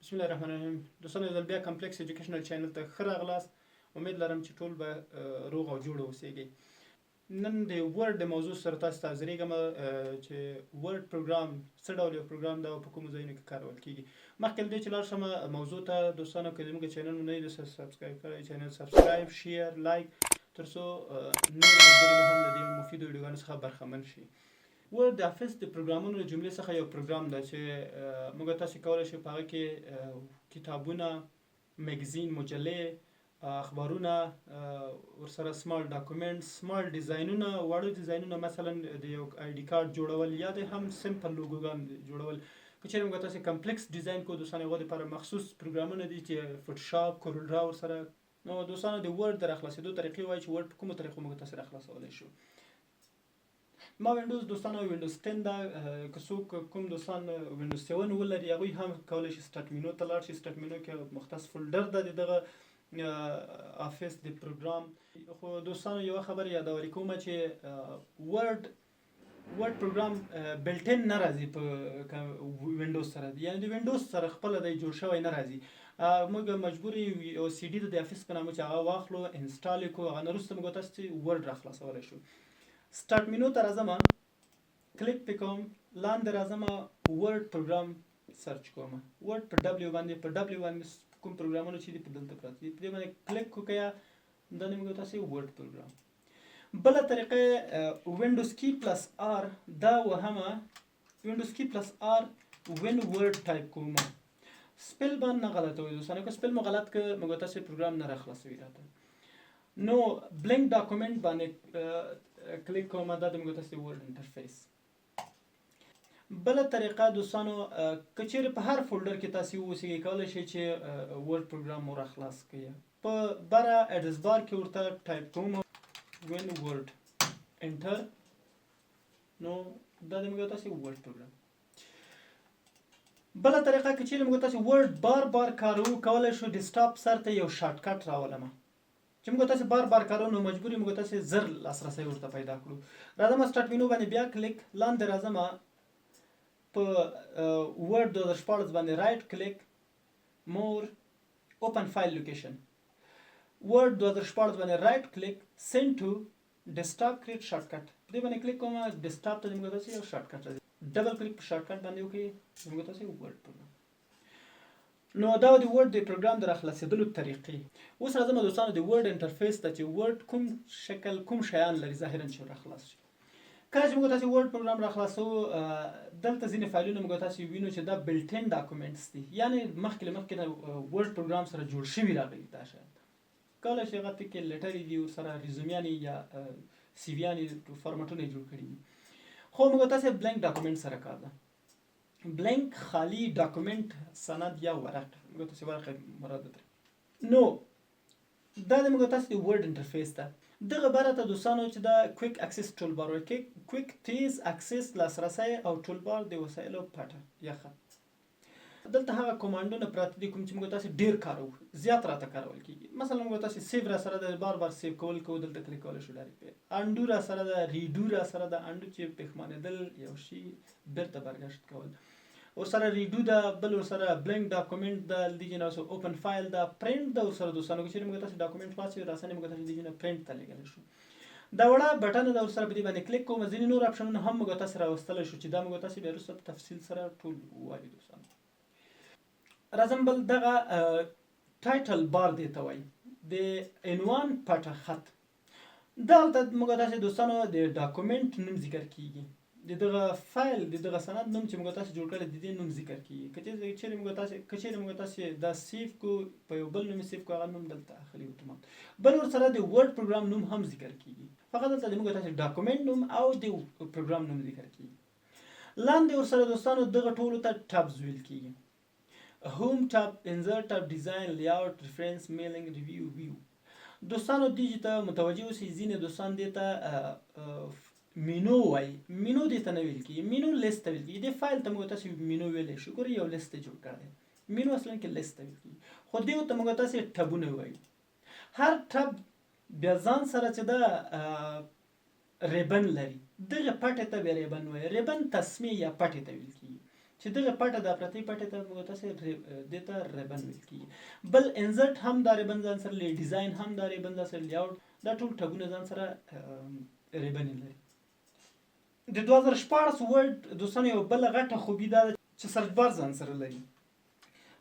بسم الله الرحمن الرحیم. دوستانو د بیا کمپلیکس ایجوکیشنل چینل ته ښه راغلاست. امید لرم چې ټول به روغ او جوړ اوسئ. نن د ورډ د موضوع سره تاسو ته حاضرېږم چې ورډ پروګرام څه ډول یو پروګرام ده او په کومو ځایونو کې کارول کېږي. مخکې له دې چې لاړ شم موضوع ته، دوستانو که زموږ چینل مو نه وي سبسکرايب کړئ، چینل سبسکرايب، شيير، لايک، ترڅو نور ملګري مو هم له دې مفیدو ویډیوګانو څخه برخمن شي. ورډ د افس د پروګرامونو له جملې څخه یو پروګرام ده چې موږ تاسو کولی شئ په هغه کې کتابونه، میګزین، مجلې، اخبارونه، ورسره سمال ډاکومنټس، سمال ډیزاینونه، واړه ډیزاینونه، مثلا د یو آی ډي کارت جوړول یا د هم سمپل لوګوګان جوړول. که چېرې موږ تاسو کمپلیکس ډیزاین کوو، دوستانو هغو لپاره مخصوص پروګرامونه دي چې فوټوشاپ، کولاى ورسره. نو دوستانو د ورډ د راخلاصېدو طریقې وایي چې ورډ په کومو طریقو موږ تاسو راخلاصولی شو. ما وینډوز دوستانو وینډوز 10 ده. که څوک کوم دوستان وینډوز 7 ولري هغوی هم کولی شي سټارټ مینو ته لاړ شي. سټارټ مینو کې مختص فولډر ده د دغه افس د پروګرام. خو دوستانو یوه خبره یادوري کوم چې ورډ پروګرام بلټن نه راځي په وینډوز سره، یعنی د وینډوز سره خپله دی جوړ شوی نه راځي. موږ مجبور یو سی ډي د افس په نامه چې هغه واخلو، انسټال یې کړو، هغه نه وروسته موږ تاسو ورډ راخلاصولی شو. سټارټ مینو ته راځم، کلیک پې کوم، لاندې راځم، ورډ پروګرام سرچ کوم. ورډ په ډبلیو باندې کوم پروګرامونه چې دي په دلته پراته دي، په دې باندې کلیک وکړئ. دا د موږ تاسو ورډ پروګرام. بله طریقه وینډوز کی پلس آر، دا وهمه وینډوز کی پلس آر وین ورډ ټایپ کوم. سپیل باندې نه غلطوئ دوستانو، که سپیل مو غلط که موږ تاسو پروګرام نه راخلاصوي راته. نو بلینک ډاکومنټ باندې کلیک کوم، دا د موږ تاسو ورډ انټرفیس. بله طریقه دوستانو، که چیرې په هر فولډر کې تاسو اوسئ، کولی شئ چې ورډ پروګرام مو راخلاص کړئ. په بره اډرس بار کې ورته ټایپ کوم وین ورډ انټر. نو دا د موږ تاسو ورډ پروګرام. بله طریقه که چیرې موږ تاسو ورډ بار کارو، کولی شو ډیسکټاپ سر ته یو شارټ کټ راولم چې موږ تاسو بار کارو، نو مجبوري موږ تاسو زر لاسرسی ورته پیدا کړو. راځم سټارټ مینو باندې بیا کلیک، لاندې راځم په ورډ 2014 باندې رائټ کلیک، مور، اوپن فایل لوکیشن. ورډ 2014 باندې رائټ کلیک، سینډ ټو ډیسکټاپ کریټ شارټ کټ. په دې باندې کلیک کوم، ډیسکټاپ ته موږ تاسو یو شارټ کټ راځي. ډبل کلیک په شارټ کټ باندې وکړئ، موږ تاسو ورډ پروګرام. نو دا د ورډ د پروګرام د راخلاصېدلو طریقې. اوس راځم دوستانو د ورډ انټرفیس ته چې ورډ کوم شکل، کوم شیان لري ظاهرا چې راخلاص شي. کله چې موږ تاسو ورډ پروګرام راخلاصو، دلته ځینې فایلونه موږ تاسو وینو چې دا بلټن ډاکومنټس دي، یعنی مخکې د ورډ پروګرام سره جوړ شوي راغلي. دا شیان کولی شي هغه کې لیټرې دي، ورسره ریزومیانې یا سی ویانې فارمټونه یې جوړ کړي دي. خو موږ تاسو بلینک ډاکومنټ سره کار ده. بلینک خالی ډاکومنټ، سند یا ورق، موږ تاسو ورق مراد ده. نو دا د موږ تاسو د ورډ انټرفیس ده. دغه باره ته دوستانو چې دا کویک اکسس ټول بار وایي، کویک تیز اکسس لاسرسی او ټول بار د وسایلو پټه یا خط. دلته هغه کمانډونه پراته دي کوم چې موږ تاسو ډیر کارو، زیات راته کارول کیږي. مثلا موږ تاسو سیو را سره د بار سیو کول کو، دلته کلیک کول شو. ډایرکټ انډو را سره ده، ریډو را سره ده. انډو چې پښمانېدل یو شی بیرته برګشت کول، ورسره ریډو ده. بل ورسره بلینک ډاکومنټ ده، دیجه نو اوپن فایل ده. پرینټ ده ورسره دوستانو، چې موږ تاسو ډاکومنټ واسي راسنه موږ تاسو دیجه پرینټ ته لګل شو. دا وړه بټن ده، ورسره په دې باندې کلیک کوم. ځینې نور اپشنونه هم موږ تاسو راوستل شو چې دا موږ تاسو بیا وروسته په تفصیل سره ټول وایو دوستانو. راځم بل دغه ټایټل بار دی ته وایي د عنوان پټه خط. دلته موږ تاسو دوستانو د ډاکومنټ نوم ذکر کیږي، د دغه فایل، د دغه سند نوم چې موږ تاسو جوړ کړی د دې نوم ذکر کیږي. که چیرې موږ تاسو دا سیو کو په یو بل نوم سیو کو، هغه نوم دلته اخلي اتومات. بل ورسره د ورډ پروګرام نوم هم ذکر کیږي، فقط دلته د موږ تاسو ډاکومنټ نوم او د پروګرام نوم ذکر کیږي. لاندې ورسره دوستانو دغه ټولو ته ټابز ویل کیږي. هوم ټاب، انسرټ ټاب، ډیزاین، لیاوټ، ریفرنس، میلینګ، ریویو، ویو. دوستانو دې ته متوجه اوسئ، ځینې دوستان دې ته مینو وایي. مینو دې ته نه ویل کیږي، مینو لیست ته ویل کیږي. دې فایل ته موږ تاسو مینو ویلی شو، ګورئ یو لیست جوړ کړی. مینو اصلا کې لیست ته ویل کیږي، خو دې ته موږ تاسو ټبونه وایي. هر ټب بیا ځان سره چې دا ریبن لري، دغه پټې ته بیا ریبن وایي. ریبن تسمیه یا پټې ته ویل کیږي. چې دغه پټه د پرتی پټه ته موږ تاسو دته ریبن ویل کیږي. بل انزرټ هم د ریبن ځان سره لري، ډیزاین هم د ریبن ځان سره لیاوټ، دا ټول ټګونه ځان سره ریبن لري. د 2014 ورډ دوستانو یو بل غټه خوبي دا چې سرچ بار ځان سره لري.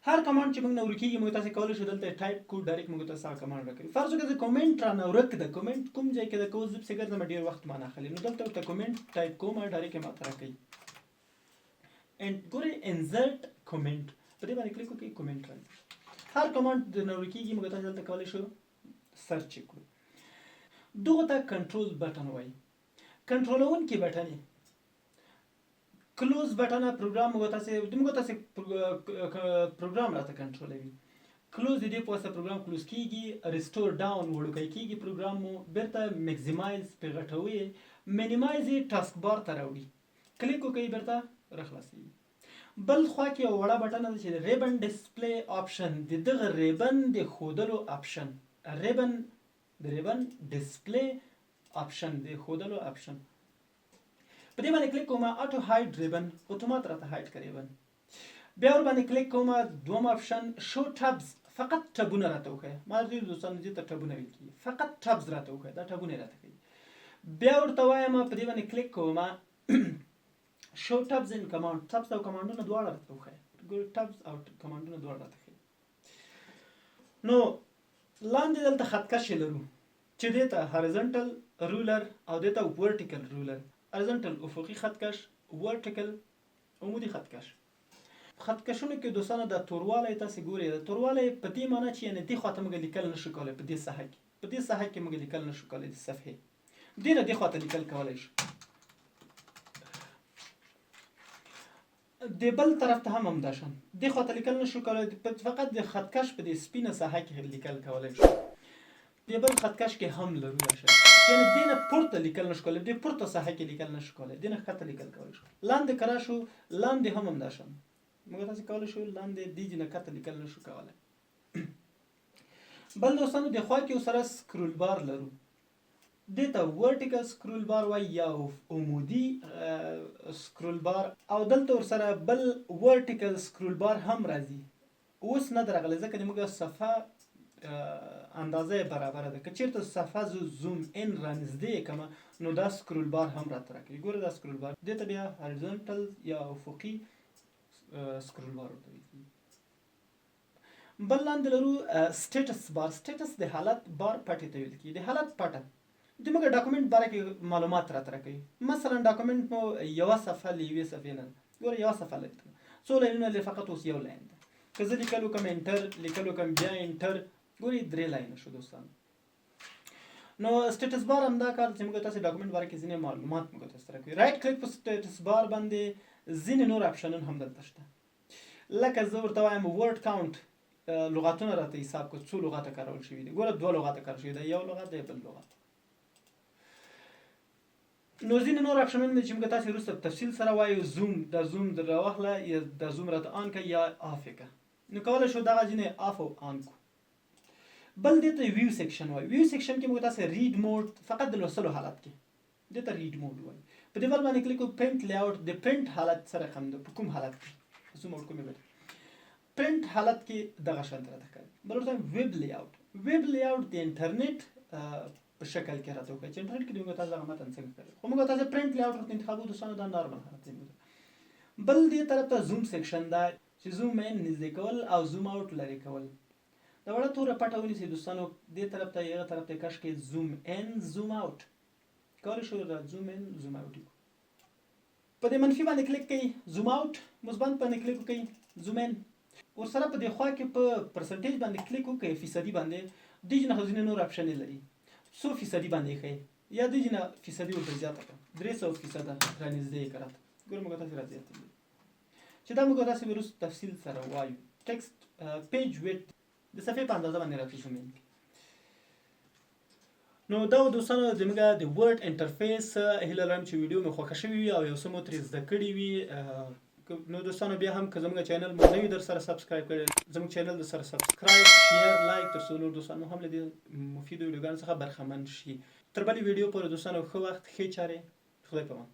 هر کمانډ چې موږ نور کیږي موږ تاسو کولای شو دلته ټایپ کو ډایرکټ موږ تاسو کمانډ راکړي. فرض وکړئ د کومنټ را نو ورک د کومنټ کوم ځای کې د کوز څخه ګرځم ډیر وخت ما نه خلی، نو دلته ته کومنټ ټایپ کوم ډایرکټ ما تر راکړي. and ګورئ انسرټ کومنټ په دې باندې کلیک وکړئ، کومنټ راځي. هر کمانډ د نور کیږي موږ تاسو دلته کولای شو سرچ کړو. دغه ته کنټرول بټن وایي. کنټرولون کې بټن کلوز بټن پروگرام موږ تاسو پروگرام راته کنټرولوي. کلوز دې په واسطه پروگرام کلوز کیږي، ریسټور ډاون وړوکی کیږي پروگرام مو، بیرته میکسیمایز په غټوي، مینیمایز ټاسک بار ته راوړي. کلیک وکړئ بیرته راخلاصي. بل خوا کې یو وړه بټن ده چې ریبن ډسپلی آپشن، دغه ریبن د خودلو آپشن، ریبن ډسپلی آپشن د خودلو آپشن. په دې باندې کلیک کوم، اټو هاید ریبن اتومات راته هاید کوي ریبن. بیا ور باندې کلیک کوم، دوم آپشن شو ټابز، فقط ټابونه راته وکړي. ما دې دوستانو دې ته ټابونه ویل کی، فقط ټابز راته وکړي، دا ټابونه راته کوي. بیا ورته وایم په دې باندې کلیک کوم شو ټابز ان کمانډ، ټابز او کمانډونه دواړه راته وکړي. ګور ټابز او کمانډونه دواړه راته کوي. نو لاندې دلته خط کش لرو چې دې ته هوريزونټل رولر او دې ته ورټیکل رولر. هوريزونټل افقي خط کش، ورټیکل عمودي خط کش. خط کشونو کې دوستانو د توروالی تاسو ګورئ، د توروالی په دې معنی چې یعنی دې خواته موږ لیکل نشو کولای، په دې ساحه کې موږ لیکل نشو کولای د صفحې دې نه دې خواته لیکل کولای شو. د بل طرف ته هم همداشان دې خواته لیکل نشو کولای، فقط د خط کش په دې سپینه ساحه کې لیکل کولای شو. د بل خط کش کې هم لرو راشه، یعنی دې نه پورته لیکل نشو کولای، دې پورته ساحه کې لیکل نشو کولای، دې نه خطه لیکل کولای شو. لاندې کرا شو، لاندې هم همداشان موږ تاسو کولای شو لاندې دې نه خطه لیکل نشو کولای. بل دوستانو د خوا کې سره سکرول بار لرو، دې ته ورټیکل سکرول بار وای یا عمودي سکرول بار، او دلته ور سره بل ورټیکل سکرول بار هم راځي. اوس نه درغله ځکه چې موږ صفحه اندازه برابر ده. که چیرته صفحه زوم ان رانږدې کما نو دا سکرول بار هم راته راکړي. ګوره دا سکرول بار دې ته بیا هوريزونټل یا افقي سکرول بار ورته وایي. بل لاندې لرو سټیټس بار. سټیټس د حالت بار پټه ته ویل کیږي. د حالت پټه د موږ ډاکومنټ باره کې معلومات راته راکړي. مثلا ډاکومنټ مو یو صفحه لیوي صفحه نه ګوره یو صفحه لري، څو لاینونه لري، فقط اوس یو لاین ده. که زه لیکلو کوم انټر، لیکلو کوم بیا انټر، ګوري 3 لاینه شو دوستان. نو سټیټس بار هم دا کار چې موږ تاسو ډاکومنټ باره کې ځینې معلومات موږ تاسو راکوي. رائټ کلیک په سټیټس بار باندې ځینې نور اپشنونه هم دلته شته، لکه زه ورته وایم ورډ کاونټ، لغاتونه راته حساب کو څو لغات کارول شوي دي. ګوره 2 لغات کارول شوي دي، یو لغت دی بل لغت. نو ځینې نور اپشنونه چې موږ تاسو وروسته تفصیل سره وایو. زوم، د زوم دراوخله یا د زوم راته آن کا یا آف کا، نو کولای شو دا ځینې آف او آن کو. بل دې ته ویو سیکشن وایي. ویو سیکشن کې موږ تاسو ریډ موډ، فقط د لوستلو حالت کې دې ته ریډ موډ وایي. په دې باندې کلیک وکړئ، پرنٹ لیاوټ د پرنٹ حالت سره کوم د کوم حالت کې زوم او کومې پرنٹ حالت کې دغه شان راته کوي. بل ورته ویب لیاوټ. ویب لیاوټ د انټرنیټ په شکل کې راته کوي چې انټرنیټ کې موږ تاسو هغه متن څنګه کوي، خو موږ تاسو پرنٹ لیاوټ ورته انتخابو دوستانو دا نارمل حالت دی. بل دې طرف ته زوم سیکشن دا چې زوم ان نږدې کول او زوم اوټ لري کول. دا وړه توره پټه ونیسئ دوستانو، دې طرف ته یو طرف ته کش کې زوم ان زوم اوټ کولای شو را زوم ان زوم اوټ. په دې منفي باندې کلیک کړئ زوم اوټ، مثبت باندې کلیک وکړئ زوم ان. ورسره په دې خوا کې په پرسنټیج باندې کلیک وکړئ، فیصدي باندې دې نه خزینه نور اپشن لري. 100% باندې ښه یا دې نه فیصدي ورته زیاته کړه، 300% رانږدې کړه. ګورم موږ تاسو راځي چې دا موږ تاسو وروسته تفصیل سره وایو. ټیکسټ پیج ویډ د صفحې په اندازه باندې راځي زوم ان. نو دا دوستانو زموږ د ورډ انټرفیس هیله لرم چې ویډیو مې خوښه شوي وي او یو څه مو ترې زده کړي وي. نو دوستانو بیا هم که زموږ چینل مو نوي درسره سبسکرايب کړئ، زموږ چینل درسره سبسکرايب، شير، لايک، ترڅو نور دوستانو هم له دې مفیدو ویډیوګانو څخه برخمن شي. تر بلې ویډیو پورې دوستانو ښه وخت، ښې چارې، خدای پامان.